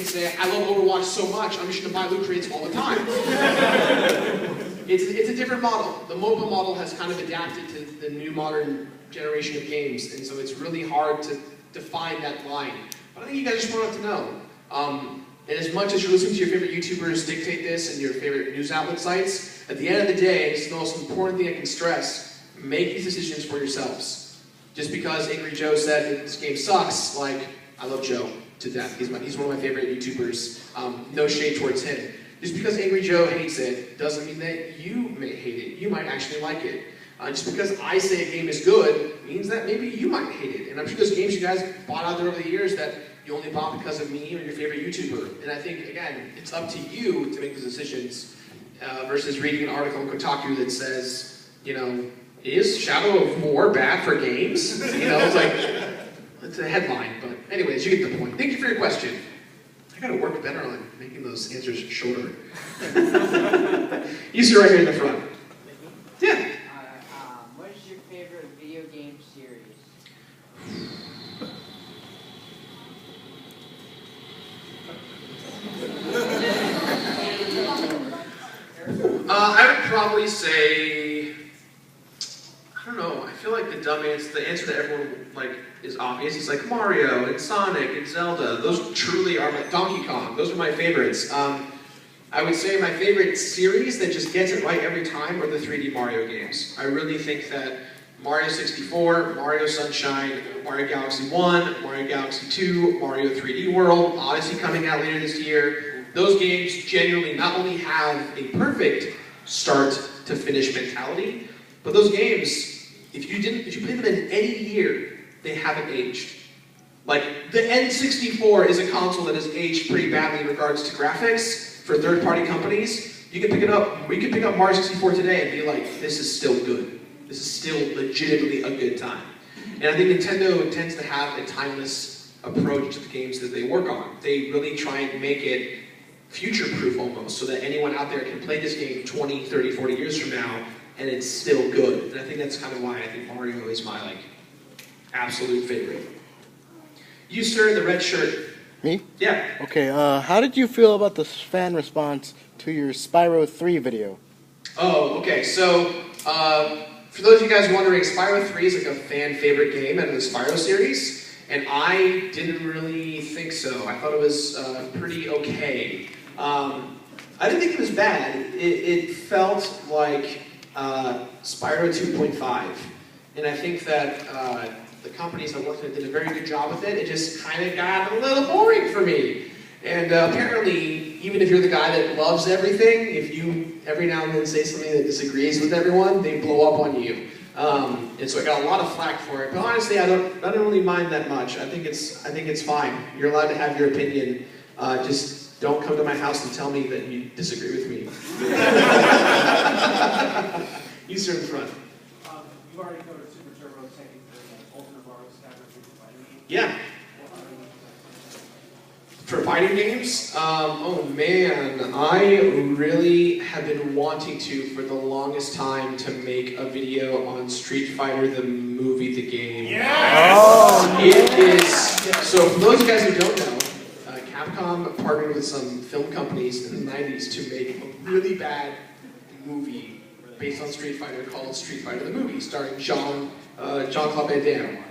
can say, I love Overwatch so much, I'm just going to buy loot crates all the time. It's a different model. The mobile model has kind of adapted to the new modern generation of games, and so it's really hard to define that line. But I think you guys just wanted to know. And as much as you're listening to your favorite YouTubers dictate this and your favorite news outlet sites, at the end of the day, it's the most important thing I can stress, make these decisions for yourselves. Just because Angry Joe said that this game sucks, like, I love Joe to death. He's one of my favorite YouTubers. No shade towards him. Just because Angry Joe hates it doesn't mean that you may hate it. You might actually like it. Just because I say a game is good means that maybe you might hate it. And I'm sure there's games you guys bought out there over the years that you only bought because of me or your favorite YouTuber. And I think, again, it's up to you to make those decisions versus reading an article in Kotaku that says, you know, is Shadow of War bad for games? You know, it's like, it's a headline. But anyways, you get the point. Thank you for your question. I gotta work better on making those answers shorter. You sit right here in the front. Yeah. What is your favorite video game series? I would probably say, I don't know, I feel like the answer that everyone is obvious. It's like Mario and Sonic and Zelda. Those truly are my, Donkey Kong, those are my favorites. I would say my favorite series that just gets it right every time are the 3D Mario games. I really think that Mario 64, Mario Sunshine, Mario Galaxy 1, Mario Galaxy 2, Mario 3D World, Odyssey coming out later this year, those games genuinely not only have a perfect start to finish mentality, but those games, if you play them in any year, they haven't aged. Like, the N64 is a console that has aged pretty badly in regards to graphics for third-party companies. You can pick it up, we can pick up Mario 64 today and be like, this is still good. This is still legitimately a good time. And I think Nintendo tends to have a timeless approach to the games that they work on. They really try and make it future-proof almost, so that anyone out there can play this game 20, 30, 40 years from now, and it's still good. And I think that's kind of why I think Mario is my, absolute favorite. You, sir, in the red shirt. Me? Yeah. Okay, how did you feel about the fan response to your Spyro 3 video? Oh, okay, so, for those of you guys wondering, Spyro 3 is like a fan favorite game out of the Spyro series, and I didn't really think so. I thought it was pretty okay. I didn't think it was bad. It felt like Spyro 2.5, and I think that the companies that worked on it did a very good job with it. It just kind of got a little boring for me. And apparently, even if you're the guy that loves everything, if you every now and then say something that disagrees with everyone, they blow up on you. And so I got a lot of flack for it. But honestly, I don't really mind that much. I think it's fine. You're allowed to have your opinion. Just don't come to my house and tell me that you disagree with me. You sit in front. You've already covered Super Turbo, Tekken 3, Ultimate Mario Stabber, Fighting Game. Yeah. For fighting games? Oh man, I really have been wanting to, for the longest time, to make a video on Street Fighter the movie, the game. Yes! Oh, it is, so for those of you guys who don't know, Capcom partnered with some film companies in the 90s to make a really bad movie based on Street Fighter called Street Fighter the Movie, starring Jean-Claude Van Damme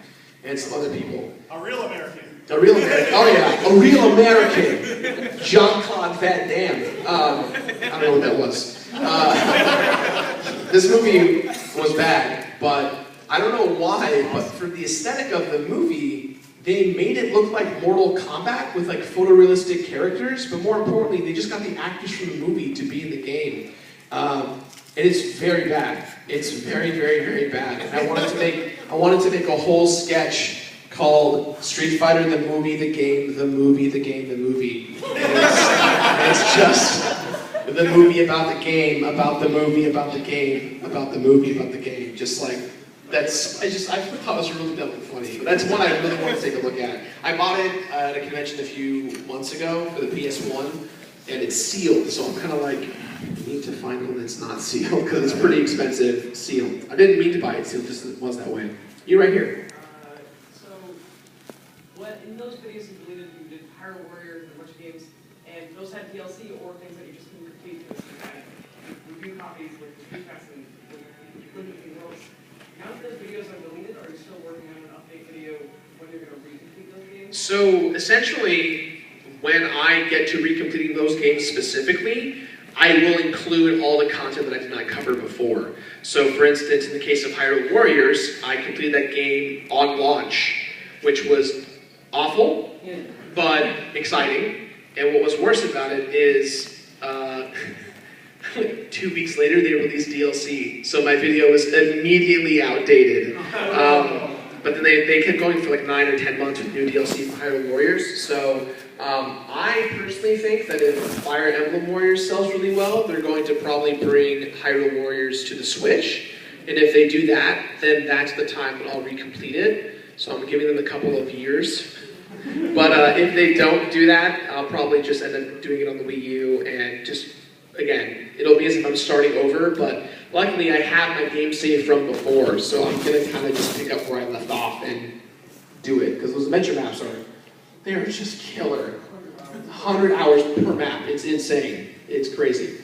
and some other people. A real American. A real American, oh yeah, a real American, Jean-Claude Van Damme. I don't know what that was. This movie was bad, but I don't know why, but for the aesthetic of the movie, they made it look like Mortal Kombat with photorealistic characters, but more importantly, they just got the actors from the movie to be in the game. And it's very bad. It's very, very, very bad. And I wanted to make a whole sketch called Street Fighter the Movie, the Game, the Movie, the Game, the Movie. And it's just the movie about the game, about the movie, about the game, about the movie, about the game. Just like, I thought it was really dumb and funny. But that's one I really want to take a look at. I bought it at a convention a few months ago for the PS1, and it's sealed, so I'm kind of like, I need to find one that's not sealed, because it's pretty expensive sealed. I didn't mean to buy it sealed, just it was that way. You right here. In those videos you did Hyrule Hyrule Warriors and a bunch of games, and those had DLC or things that you just couldn't complete because you had review copies with the screenshots and you couldn't do anything else. Now that those videos are deleted, are you still working on an update video when you're going to recomplete those games? So essentially, when I get to recompleting those games specifically, I will include all the content that I did not cover before. So for instance, in the case of Hyrule Warriors, I completed that game on launch, which was awful, but exciting. And what was worse about it is, 2 weeks later they released DLC, so my video was immediately outdated. But then they kept going for like 9 or 10 months with new DLC for Hyrule Warriors. So I personally think that if Fire Emblem Warriors sells really well, they're going to probably bring Hyrule Warriors to the Switch. And if they do that, then that's the time when I'll recomplete it. So I'm giving them a couple of years. But if they don't do that, I'll probably just end up doing it on the Wii U and just, again, it'll be as if I'm starting over, but luckily I have my game save from before, so I'm going to kind of just pick up where I left off and do it, because those adventure maps they're just killer. 100 hours per map, it's insane, it's crazy.